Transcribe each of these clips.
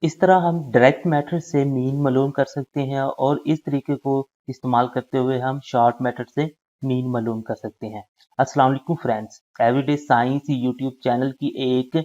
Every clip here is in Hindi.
इस तरह हम डायरेक्ट मेथड से मीन मालूम कर सकते हैं और इस तरीके को इस्तेमाल करते हुए हम शॉर्ट मेथड से मीन मालूम कर सकते हैं। अस्सलाम वालेकुम friends, everyday science YouTube channel की एक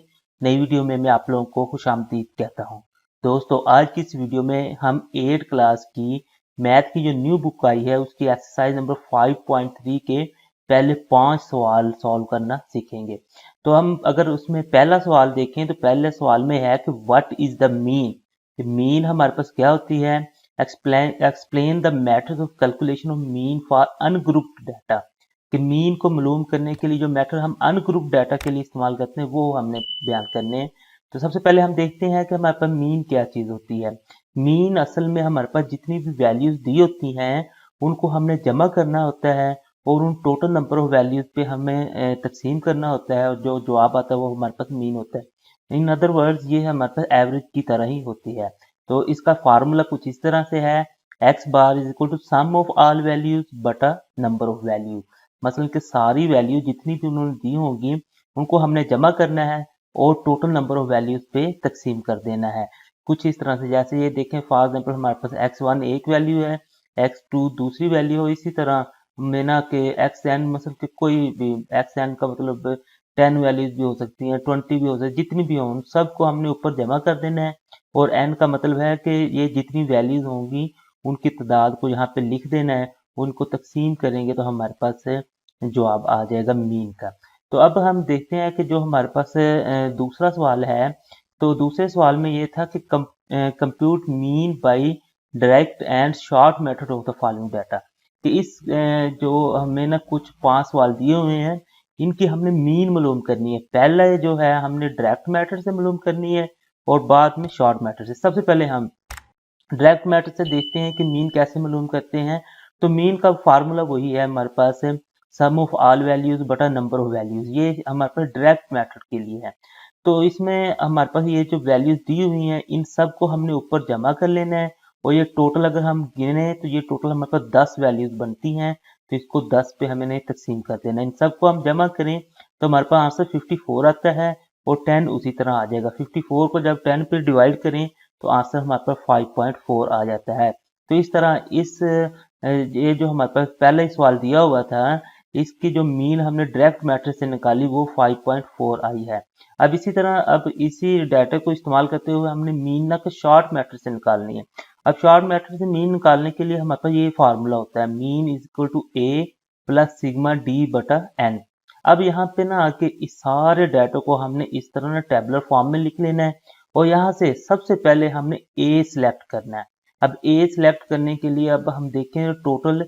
नई वीडियो में मैं आप लोगों को खुशामदीद कहता हूं। दोस्तों, आज की इस वीडियो में हम 8 क्लास की मैथ की जो न्यू बुक आई है उसकी एक्सरसाइज नंबर 5.3 के पहले 5 सवाल सॉल्व करना सीखेंगे। तो हम अगर उसमें पहला सवाल देखें तो पहले सवाल में है कि what is the mean. Mean हमारे पास क्या होती है? Explain the method of calculation of mean for ungrouped data. कि मीन को मालूम करने के लिए जो मेथड हम अनग्रुप्ड डाटा के लिए इस्तेमाल करते हैं वो हमने बयान करने हैं। तो सबसे पहले हम देखते हैं कि हमारे पास मीन क्या चीज होती है। मीन असल में हमारे पास जितनी भी वैल्यूज दी होती हैं उनको हमने जमा करना होता है और उन टोटल नंबर ऑफ वैल्यूज पे हमें तकसीम करना होता है और जो जवाब आता है वो हमारे पास मीन होता है। इन अदर वर्ड्स ये हमारे पास एवरेज की तरह ही होती है। तो इसका फार्मूला कुछ इस तरह से है, X bar is equal to sum of all values बटा नंबर ऑफ वैल्यू। मसलन कि सारी वैल्यू जितनी भी उन्होंने दी होंगी उनको हमने जमा करना है और टोटल नंबर ऑफ वैल्यूज पे तकसीम कर देना है। कुछ इस तरह से, जैसे ये देखें फॉर एग्जाम्पल हमारे पास x1 एक वैल्यू है, x2 दूसरी वैल्यू हो, इसी तरह में ना कि एक्स एन मतलब कि कोई भी एक्स एन का मतलब 10 वैल्यूज भी हो सकती हैं, 20 भी हो सकती है, जितनी भी हों सबको हमने ऊपर जमा कर देना है। और एन का मतलब है कि ये जितनी वैल्यूज होंगी उनकी तादाद को यहाँ पे लिख देना है, उनको तकसीम करेंगे तो हमारे पास जवाब आ जाएगा मीन का। तो अब हम देखते हैं कि जो हमारे पास दूसरा सवाल है, तो दूसरे सवाल में ये था कि compute mean by direct and short method of the following data. कि इस जो हमें ना कुछ 5 सवाल दिए हुए हैं इनकी हमने मीन मालूम करनी है। पहला जो है हमने डायरेक्ट मेथड से मालूम करनी है और बाद में शॉर्ट मेथड से। सबसे पहले हम डायरेक्ट मेथड से देखते हैं कि मीन कैसे मालूम करते हैं। तो मीन का फार्मूला वही है हमारे पास, सम ऑफ ऑल वैल्यूज बटा नंबर ऑफ वैल्यूज। ये हमारे पास डायरेक्ट मेथड के लिए है। तो इसमें हमारे पास ये जो वैल्यूज दी हुई हैं इन सब को हमने ऊपर जमा कर लेना है और ये टोटल अगर हम गिने तो ये टोटल हमारे पास 10 वैल्यूज बनती हैं। तो इसको 10 पे हमें तकसीम कर देना है। इन सबको हम जमा करें तो हमारे पास आंसर 54 आता है और 10 उसी तरह आ जाएगा। 54 को जब 10 पे डिवाइड करें तो आंसर हमारे पास 5.4 आ जाता है। तो इस तरह ये जो हमारे पास पहला ही सवाल दिया हुआ था इसकी जो मीन हमने डायरेक्ट मेथड से निकाली वो 5.4 आई है। अब इसी तरह अब इसी डाटा को इस्तेमाल करते हुए हमने मीन ना के शॉर्ट मेथड से निकालनी है। अब शॉर्ट मेथड से मीन निकालने के लिए हमारे पास ये फार्मूला होता है, mean is equal to A plus sigma D बटा एन। अब यहाँ पे ना आके इस सारे डाटा को हमने इस तरह ना टेबुलर फॉर्म में लिख लेना है और यहाँ से सबसे पहले हमने ए सिलेक्ट करना है। अब ए सिलेक्ट करने के लिए अब हम देखें टोटल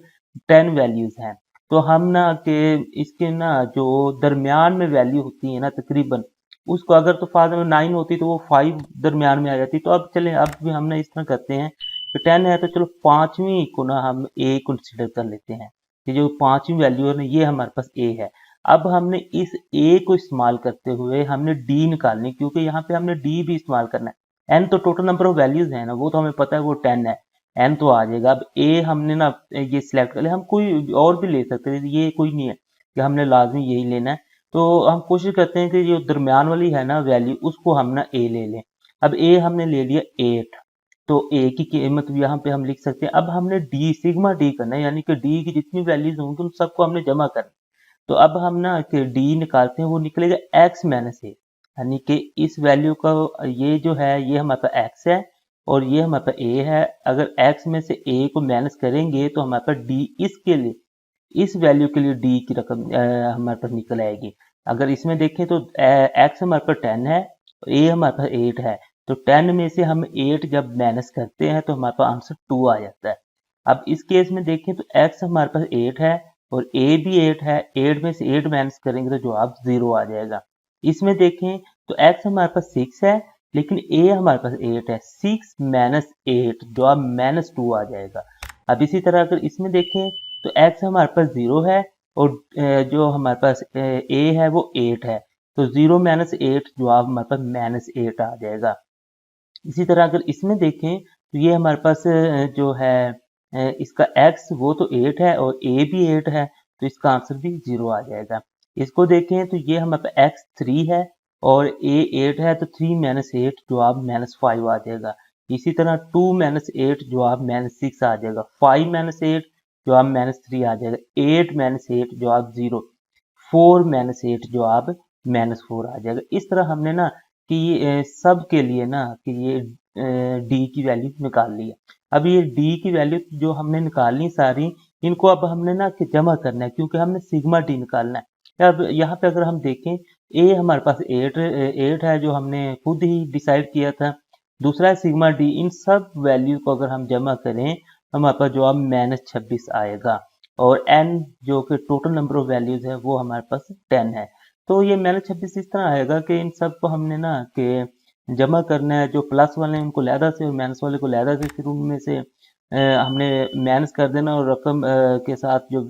10 वैल्यूज हैं। तो हम ना के इसके ना जो दरमियान में वैल्यू होती है ना तकरीबन उसको अगर तो फादर में 9 होती तो वो 5 दरमियान में आ जाती। तो अब चलें अब भी हम ना इस तरह करते हैं कि 10 है तो चलो पांचवी को ना हम ए कंसिडर कर लेते हैं। ये जो पांचवी वैल्यू है ना ये हमारे पास ए है। अब हमने इस ए को इस्तेमाल करते हुए हमने डी निकालनी, क्योंकि यहाँ पे हमने डी भी इस्तेमाल करना है। एन तो टोटल नंबर ऑफ वैल्यूज है ना वो तो हमें पता है वो 10 है, एन तो आ जाएगा। अब ए हमने ना ये सिलेक्ट कर लिया, हम कोई और भी ले सकते हैं, ये कोई नहीं है कि हमने लाजमी यही लेना है। तो हम कोशिश करते हैं कि जो दरमियान वाली है ना वैल्यू उसको हम ना ए ले लें। अब ए हमने ले लिया 8, तो ए की कीमत यहाँ पे हम लिख सकते हैं। अब हमने डी सिग्मा डी करना है, यानी कि डी की जितनी वैल्यूज होंगी उन सबको हमने जमा करना है। तो अब हम ना कि डी निकालते हैं वो निकलेगा एक्स माइनस ए, यानी कि इस वैल्यू का ये जो है ये हमारे पास एक्स है और ये हमारे पास ए है। अगर एक्स में से ए को माइनस करेंगे तो हमारे पास डी इसके लिए इस वैल्यू के लिए डी की रकम हमारे पास निकल आएगी। अगर इसमें देखें तो एक्स हमारे पास 10 है, ए हमारे पास 8 है। तो 10 में से हम 8 जब माइनस करते हैं तो हमारे पास आंसर 2 आ जाता है। अब इस केस में देखें तो एक्स हमारे पास 8 है और ए भी 8 है, 8 में से 8 माइनस करेंगे तो जवाब 0 आ जाएगा। इसमें देखें तो एक्स हमारे पास 6 है लेकिन ए हमारे पास 8 है, 6 माइनस 8 जवाब -2 आ जाएगा। अब इसी तरह अगर इसमें देखें तो x हमारे पास 0 है और जो हमारे पास a है वो 8 है। तो 0 माइनस 8 जवाब हमारे पास -8 आ जाएगा। इसी तरह अगर इसमें देखें तो ये हमारे पास जो है इसका x वो तो 8 है और a भी 8 है, तो इसका आंसर भी 0 आ जाएगा। इसको देखें तो ये हमारे पास x3 है और ए 8 है तो 3 माइनस 8 जवाब -5 आ जाएगा। इसी तरह 2 माइनस 8 जवाब -6 आ जाएगा। 5 माइनस 8 जवाब -3 आ जाएगा। 8 माइनस 8 जवाब 0। 4 माइनस 8 जवाब -4 आ जाएगा। इस तरह हमने ना कि ये सब के लिए ना कि ये डी की वैल्यू निकाल ली है। अब ये डी की वैल्यू जो हमने निकालनी सारी, इनको अब हमने ना कि जमा करना है, क्योंकि हमने सिग्मा डी निकालना है। अब यहाँ पे अगर हम देखें, ए हमारे पास 8 है जो हमने खुद ही डिसाइड किया था। दूसरा है सिग्मा डी। इन सब वैल्यू को अगर हम जमा करें, हमारे पास जवाब -26 आएगा। और एन जो कि टोटल नंबर ऑफ वैल्यूज है वो हमारे पास 10 है। तो ये -26 इस तरह आएगा कि इन सब को हमने ना कि जमा करना है। जो प्लस वाले हैं उनको लहदा से और माइनस वाले को लहदा से, फिर उनमें से हमने माइनस कर देना और रकम के साथ जो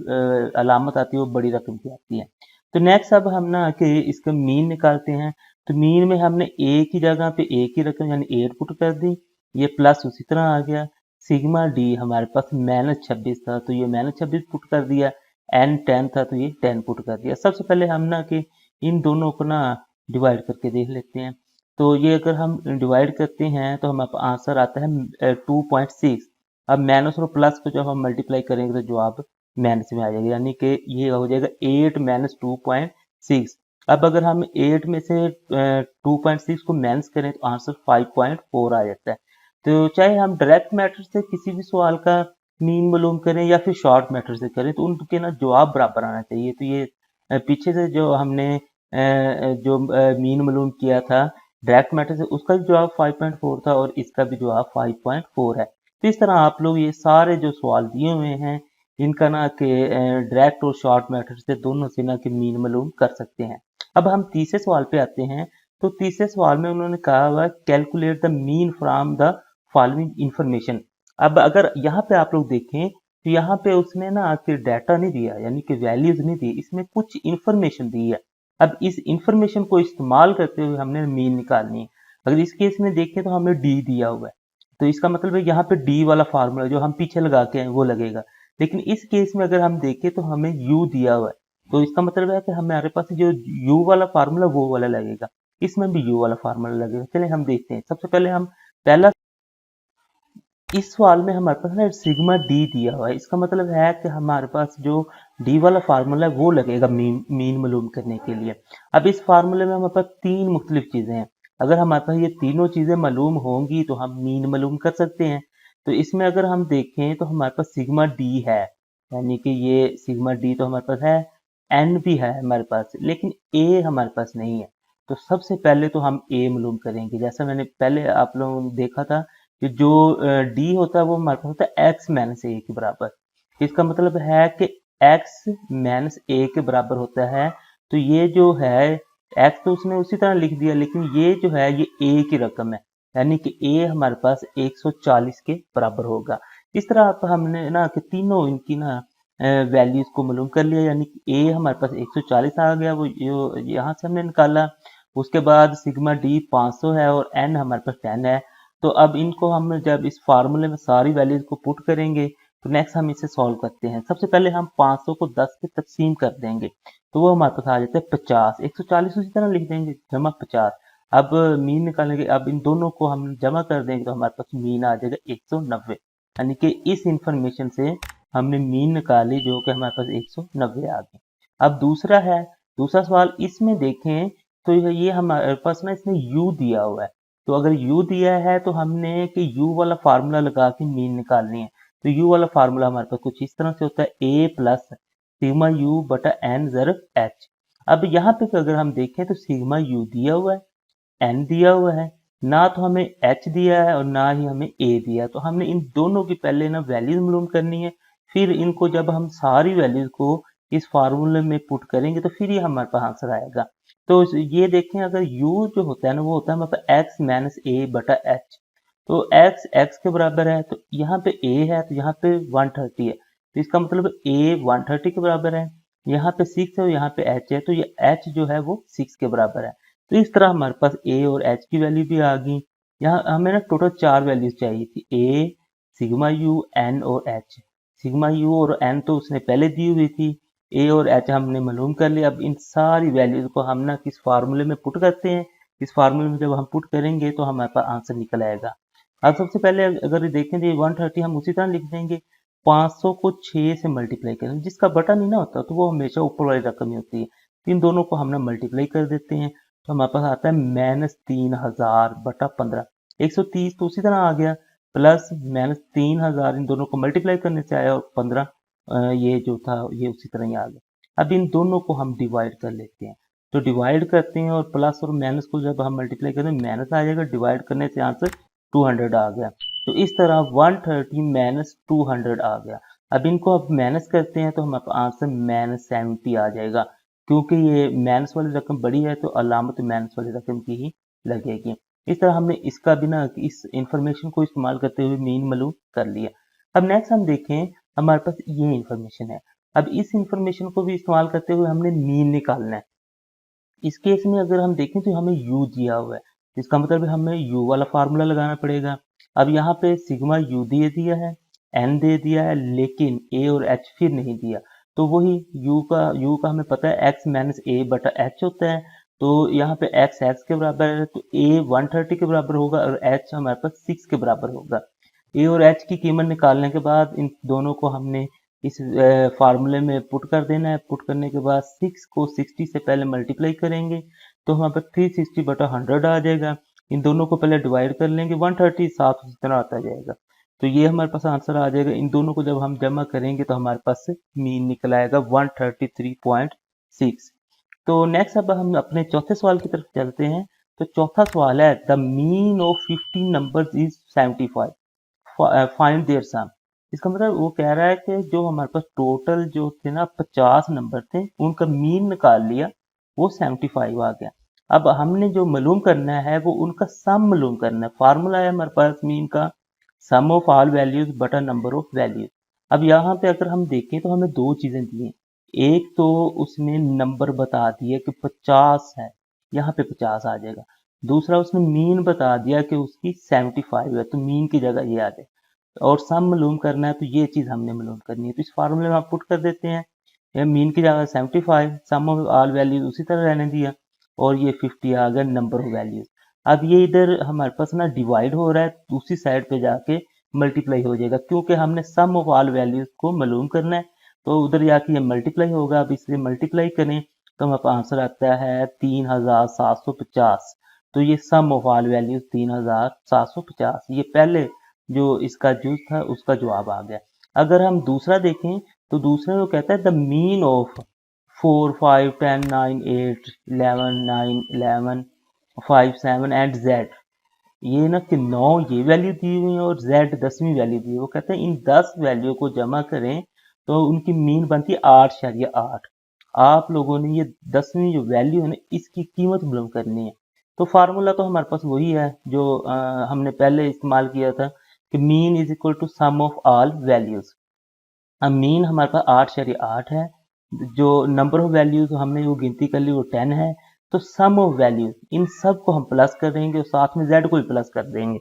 अलामत आती है वो बड़ी रकम की आती है। तो नेक्स्ट अब हम ना कि इसका मीन निकालते हैं। तो मीन में हमने ए की जगह पे ए की रकम यानी 8 पुट कर दी, ये प्लस उसी तरह आ गया। सिग्मा डी हमारे पास -26 था तो ये -26 पुट कर दिया। एन 10 था तो ये 10 पुट कर दिया। सबसे पहले हम ना कि इन दोनों को ना डिवाइड करके देख लेते हैं। तो ये अगर हम डिवाइड करते हैं तो हमारे पास आंसर आता है 2.6। अब माइनस और प्लस को जब हम मल्टीप्लाई करेंगे तो जवाब माइनस में आ जाएगा, यानी कि ये हो जाएगा 8 माइनस 2.6। अब अगर हम 8 में से 2.6 को माइनस करें तो आंसर 5.4 आ जाता है। तो चाहे हम डायरेक्ट मेथड से किसी भी सवाल का मीन मालूम करें या फिर शॉर्ट मेथड से करें तो उनके ना जवाब बराबर आना चाहिए। तो ये पीछे से जो हमने जो मीन मालूम किया था डायरेक्ट मेथड से, उसका भी जवाब 5.4 था और इसका भी जवाब 5.4 है। तो इस तरह आप लोग ये सारे जो सवाल दिए हुए हैं इनका ना कि डायरेक्ट और शॉर्ट मेथड से दोनों से ना कि मीन मालूम कर सकते हैं। अब हम तीसरे सवाल पे आते हैं। तो तीसरे सवाल में उन्होंने कहा हुआ calculate the mean from the following information. अब अगर यहाँ पे आप लोग देखें तो यहाँ पे उसने ना कि डाटा नहीं दिया, यानी कि वैल्यूज नहीं दी, इसमें कुछ इंफॉर्मेशन दी है। अब इस इंफॉर्मेशन को इस्तेमाल करते हुए हमने मीन निकालनी है। अगर इस केस में देखें तो हमें डी दिया हुआ है, तो इसका मतलब है यहाँ पे डी वाला फार्मूला जो हम पीछे लगा के हैं वो लगेगा। लेकिन इस केस में अगर हम देखें तो हमें यू दिया हुआ है, तो इसका मतलब है कि हमारे पास जो यू वाला फार्मूला वो वाला लगेगा, इसमें भी यू वाला फार्मूला लगेगा। चलिए हम देखते हैं। सबसे पहले हम पहला, इस सवाल में हमारे पास ना सिग्मा डी दिया हुआ है, इसका मतलब है कि हमारे पास जो डी वाला फार्मूला है वो लगेगा मीन मालूम करने के लिए। अब इस फार्मूले में हमारे पास तीन मुख्तलिफ चीजें हैं। अगर हमारे पास ये तीनों चीजें मालूम होंगी तो हम मीन मालूम कर सकते हैं। तो इसमें अगर हम देखें तो हमारे पास सिग्मा डी है, यानी कि ये सिग्मा डी तो हमारे पास है। एन भी है हमारे पास, लेकिन ए हमारे पास नहीं है। तो सबसे पहले तो हम ए मालूम करेंगे। जैसा मैंने पहले आप लोगों ने देखा था कि जो डी होता है वो हमारे पास होता है एक्स माइनस ए के बराबर। इसका मतलब है कि एक्स माइनस ए के बराबर होता है। तो ये जो है एक्स तो उसने उसी तरह लिख दिया, लेकिन ये जो है ये ए की रकम है, यानी कि ए हमारे पास 140 के बराबर होगा। इस तरह आप हमने ना कि तीनों इनकी ना वैल्यूज को मालूम कर लिया, यानी कि ए हमारे पास 140 आ गया, वो यहाँ से हमने निकाला। उसके बाद सिग्मा डी 500 है और एन हमारे पास 10 है। तो अब इनको हम जब इस फार्मूले में सारी वैल्यूज को पुट करेंगे तो नेक्स्ट हम इसे सॉल्व करते हैं। सबसे पहले हम 500 को 10 पे तकसीम कर देंगे तो वो हमारे पास आ जाता है 50। 140 उसी तरह लिख देंगे जमा 50। अब मीन निकालेंगे, अब इन दोनों को हम जमा कर देंगे तो हमारे पास मीन आ जाएगा 190, यानी कि इस इंफॉर्मेशन से हमने मीन निकाली जो कि हमारे पास 190 आ गई। अब दूसरा है, दूसरा सवाल इसमें देखें तो ये हमारे पास ना इसमें यू दिया हुआ है। तो अगर u दिया है तो हमने कि u वाला फार्मूला लगा के मीन निकालनी है। तो u वाला फार्मूला हमारे पास कुछ इस तरह से होता है a प्लस सिग्मा u बटा एन ज़रब h। अब यहाँ पे अगर हम देखें तो सिग्मा u दिया हुआ है, n दिया हुआ है, ना तो हमें h दिया है और ना ही हमें a दिया है। तो हमने इन दोनों की पहले ना वैल्यूज मालूम करनी है, फिर इनको जब हम सारी वैल्यूज को इस फार्मूले में पुट करेंगे तो फिर ये हमारे पास आंसर आएगा। तो ये देखें, अगर u जो होता है ना वो होता है मतलब x माइनस ए बटा h। तो x x के बराबर है, तो यहाँ पे a है तो यहाँ पे 130 है, तो इसका मतलब a 130 के बराबर है। यहाँ पे 6 है और यहाँ पे h है, तो ये h जो है वो 6 के बराबर है। तो इस तरह हमारे पास a और h की वैल्यू भी आ गई। यहाँ हमें ना टोटल 4 वैल्यूज चाहिए थी, a, सिग्मा u, n और h। सिग्मा u और n तो उसने पहले दी हुई थी, ए और एच हमने मालूम कर लिया। अब इन सारी वैल्यूज को हम ना किस फार्मूले में पुट करते हैं, इस फार्मूले में जब हम पुट करेंगे तो हमारे पास आंसर निकल आएगा। अब सबसे पहले अगर देखें तो 130 हम उसी तरह लिख देंगे, 500 को 6 से मल्टीप्लाई करेंगे, जिसका बटा नहीं ना होता तो वो हमेशा ऊपर वाली रकम ही होती है। इन दोनों को हमने मल्टीप्लाई कर देते हैं तो हमारे पास आता है -3000/15। 130 तो उसी तरह आ गया, प्लस -3000 इन दोनों को मल्टीप्लाई करने से आया, और 15 ये जो था ये उसी तरह ही आ गया। अब इन दोनों को हम डिवाइड कर लेते हैं, तो डिवाइड करते हैं और प्लस और माइनस को जब हम मल्टीप्लाई करें माइनस आ जाएगा, डिवाइड करने से आंसर 200 आ गया। तो इस तरह 130 - 200 आ गया। अब इनको अब माइनस करते हैं तो हमारे आंसर -70 आ जाएगा, क्योंकि ये माइनस वाली रकम बड़ी है तो अलामत माइनस वाली रकम की ही लगेगी। इस तरह हमने इसका भी ना इस इंफॉर्मेशन को इस्तेमाल करते हुए मीन मालूम कर लिया। अब नेक्स्ट हम देखें, हमारे पास ये इंफॉर्मेशन है। अब इस इंफॉर्मेशन को भी इस्तेमाल करते हुए हमने मीन निकालना है। इस केस में अगर हम देखें तो हमें u दिया हुआ है, इसका मतलब हमें u वाला फार्मूला लगाना पड़ेगा। अब यहाँ पे सिग्मा u दे दिया है, n दे दिया है, लेकिन a और h फिर नहीं दिया। तो वही u का हमें पता है x - a/h होता है। तो यहाँ पे x के बराबर है तो a 130 के बराबर होगा और h हमारे पास 6 के बराबर होगा। a और h की कीमत निकालने के बाद इन दोनों को हमने इस फार्मूले में पुट कर देना है। पुट करने के बाद 6 को 60 से पहले मल्टीप्लाई करेंगे तो हमारे पास 360/100 आ जाएगा। इन दोनों को पहले डिवाइड कर लेंगे, 130 7 उसी तरह आता जाएगा। तो ये हमारे पास आंसर आ जाएगा। इन दोनों को जब हम जमा करेंगे तो हमारे पास मीन निकल आएगा 133.6। तो नेक्स्ट अब हम अपने चौथे सवाल की तरफ चलते हैं। तो चौथा सवाल है, the mean of 15 numbers is 75, find their sum. इसका मतलब वो कह रहा है कि जो हमारे पास टोटल जो थे ना 50 नंबर थे, उनका मीन निकाल लिया, वो 75 आ गया। अब हमने जो मालूम करना है वो उनका सम मालूम करना है। फार्मूला है हमारे पास मीन का, सम ऑफ ऑल वैल्यूज बटा नंबर ऑफ वैल्यूज। अब यहाँ पे अगर हम देखें तो हमें दो चीजें दी हैं। एक तो उसने नंबर बता दिया कि 50 है, यहाँ पे 50 आ जाएगा। दूसरा उसने मीन बता दिया कि उसकी 75 है, तो मीन की जगह ये आ जाए। और सम मालूम करना है तो ये चीज हमने मालूम करनी है, तो इस फार्मूले में आप पुट कर देते हैं। ये मीन की जगह 75, सम ऑफ ऑल वैल्यूज उसी तरह रहने दिया, और ये 50 आ गया नंबर ऑफ वैल्यूज। अब ये इधर हमारे पास ना डिवाइड हो रहा है, दूसरी साइड पे जाके मल्टीप्लाई हो जाएगा, क्योंकि हमने सम ऑफ ऑल वैल्यूज को मालूम करना है। तो उधर जाके ये मल्टीप्लाई होगा। अब इसलिए मल्टीप्लाई करें तो हमारे पास आंसर आता है 3750। तो ये सम ऑफ ऑल वैल्यूज 3750, ये पहले जो इसका जूस था उसका जवाब आ गया। अगर हम दूसरा देखें तो दूसरा वो कहता है the mean of 4 5 10 9 8 11 9 11 5 7 and z। ये ना कि 9 ये वैल्यू दी हुई है और z 10वीं वैल्यू दी है। वो कहते हैं इन 10 वैल्यू को जमा करें तो उनकी मीन बनती है 8.8। आप लोगों ने ये 10वीं जो वैल्यू है ना इसकी कीमत मालूम करनी है। तो फार्मूला तो हमारे पास वही है जो हमने पहले इस्तेमाल किया था कि mean is equal to sum of all values. अब मीन हमारे पास 8.8 है, जो नंबर ऑफ वैल्यूज हमने वो गिनती कर ली वो 10 है। तो सम ऑफ वैल्यूज इन सब को हम प्लस कर देंगे और साथ में z को भी प्लस कर देंगे।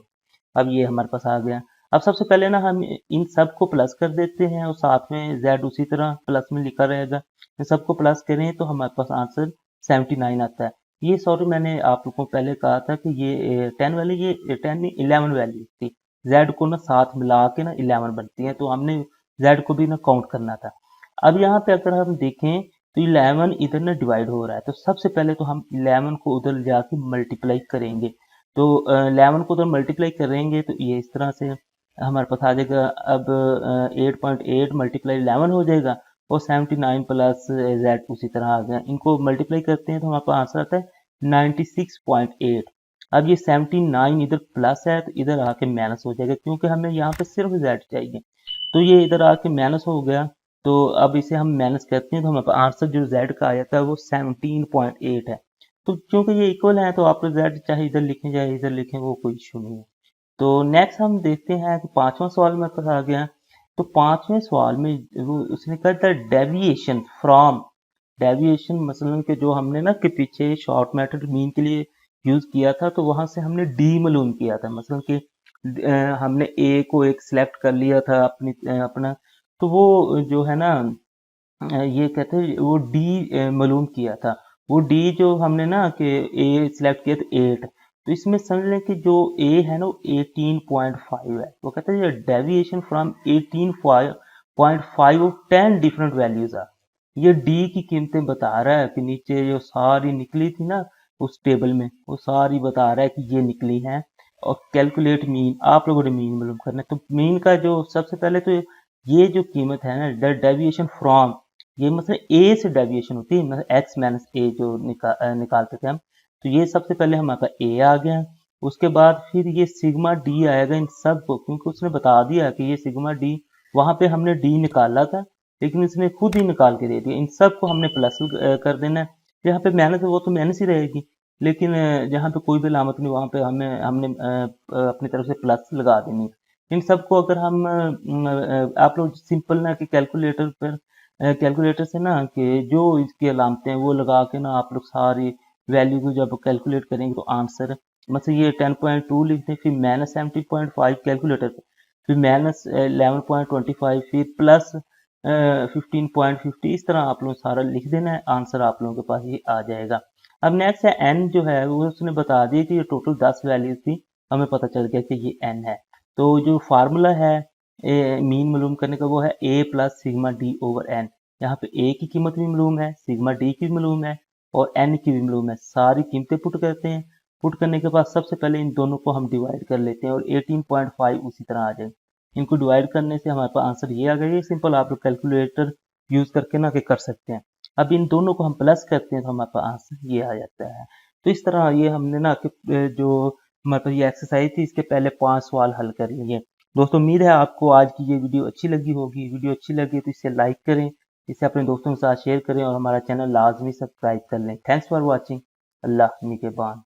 अब ये हमारे पास आ गया। अब सबसे पहले ना हम इन सब को प्लस कर देते हैं और साथ में z उसी तरह प्लस में लिखा रहेगा। इन सबको प्लस करें तो हमारे पास आंसर 79 आता है। ये सॉरी मैंने आप लोगों को पहले कहा था कि ये 10 वाली, ये 10 नहीं 11 वैल्यू थी। z को ना साथ मिला के ना 11 बनती है, तो हमने z को भी ना काउंट करना था। अब यहाँ पे अगर हम देखें तो 11 इधर ना डिवाइड हो रहा है, तो सबसे पहले तो हम 11 को उधर जाके मल्टीप्लाई करेंगे। तो 11 को उधर मल्टीप्लाई करेंगे तो ये इस तरह से हमारे पास आ जाएगा। अब 8.8 मल्टीप्लाई 11 हो जाएगा और 79 प्लस z उसी तरह आ गया। इनको मल्टीप्लाई करते हैं तो हमारे पास आंसर आता है 96.8। अब ये 79 इधर प्लस है तो इधर आके माइनस हो जाएगा, क्योंकि हमें यहाँ पे सिर्फ z चाहिए। तो ये इधर आके माइनस हो गया। तो अब इसे हम माइनस करते हैं तो हमारे पास आंसर जो z का आया था वो 17.8 है। तो क्योंकि ये इक्वल है तो आप z चाहे इधर लिखें चाहे इधर लिखें, वो कोई इशू नहीं है। तो नेक्स्ट हम देखते हैं कि पांचवा सवाल मेरे पास आ गया। तो पांचवें सवाल में वो उसने कहा था डेविएशन फ्रॉम। डेविएशन मसलन के जो हमने ना कि पीछे शॉर्ट मेथड मीन के लिए यूज किया था, तो वहां से हमने डी मालूम किया था। मसलन कि हमने ए को एक सिलेक्ट कर लिया था अपना, तो वो जो है ना ये कहते हैं वो डी मालूम किया था। वो डी जो हमने ना कि ए सिलेक्ट किया था 8, तो इसमें समझ लें कि जो ए है ना वो 18.5 है। वो कहते हैं deviation from 18.5 of 10 different values आ। ये डी की कीमतें बता रहा है कि नीचे जो सारी निकली थी ना उस टेबल में, वो सारी बता रहा है कि ये निकली हैं। और कैलकुलेट मीन, आप लोगों ने मीन मालूम करना है। तो मीन का जो सबसे पहले तो ये जो कीमत है ना डेविएशन फ्रॉम, ये मतलब ए से डेविएशन होती है, मतलब एक्स माइनस ए जो निकालते थे हम। तो ये सबसे पहले हमारे पास ए आ गया। उसके बाद फिर ये सिग्मा डी आएगा इन सब को, क्योंकि उसने बता दिया कि ये सिग्मा डी, वहां पे हमने डी निकाला था लेकिन इसने खुद ही निकाल के दे दिया। इन सब को हमने प्लस कर देना है। जहाँ पे मेहनत है वो तो मेहनत ही रहेगी, लेकिन जहाँ पे कोई भी लामत नहीं वहां पे हमने अपनी तरफ से प्लस लगा देनी है। इन सबको अगर हम आप लोग सिंपल ना कि कैलकुलेटर पर कैलकुलेटर से ना कि जो इसकी अलामतें हैं वो लगा के ना आप लोग सारी वैल्यू को जब कैलकुलेट करेंगे तो आंसर, मतलब ये 10.2 लिख दें, फिर माइनस 17.5 कैलकुलेटर पे, फिर माइनस 11.25, फिर प्लस 15.50, इस तरह आप लोग सारा लिख देना है, आंसर आप लोगों के पास ये आ जाएगा। अब नेक्स्ट है एन जो है, वो उसने बता दिया कि ये टोटल 10 वैल्यूज थी, हमें पता चल गया कि ये एन है। तो जो फार्मूला है मीन मालूम करने का वो है A plus sigma D over N. यहाँ पे ए की कीमत भी मालूम है, सिग्मा डी की भी मालूम है और एन की भी मालूम है। सारी कीमतें पुट करते हैं। पुट करने के बाद सबसे पहले इन दोनों को हम डिवाइड कर लेते हैं और 18.5 उसी तरह आ जाए। इनको डिवाइड करने से हमारे पास आंसर ये आ गया। ये सिंपल आप लोग कैलकुलेटर यूज करके ना कि कर सकते हैं। अब इन दोनों को हम प्लस करते हैं तो हमारे पास आंसर ये आ जाता है। तो इस तरह ये हमने ना कि जो हमारे पास ये एक्सरसाइज थी इसके पहले 5 सवाल हल कर लिए। दोस्तों उम्मीद है आपको आज की ये वीडियो अच्छी लगी होगी। वीडियो अच्छी लगी तो इसे लाइक करें, इसे अपने दोस्तों के साथ शेयर करें और हमारा चैनल लाजमी सब्सक्राइब कर लें। Thanks for watching. अल्लाह निगहबान।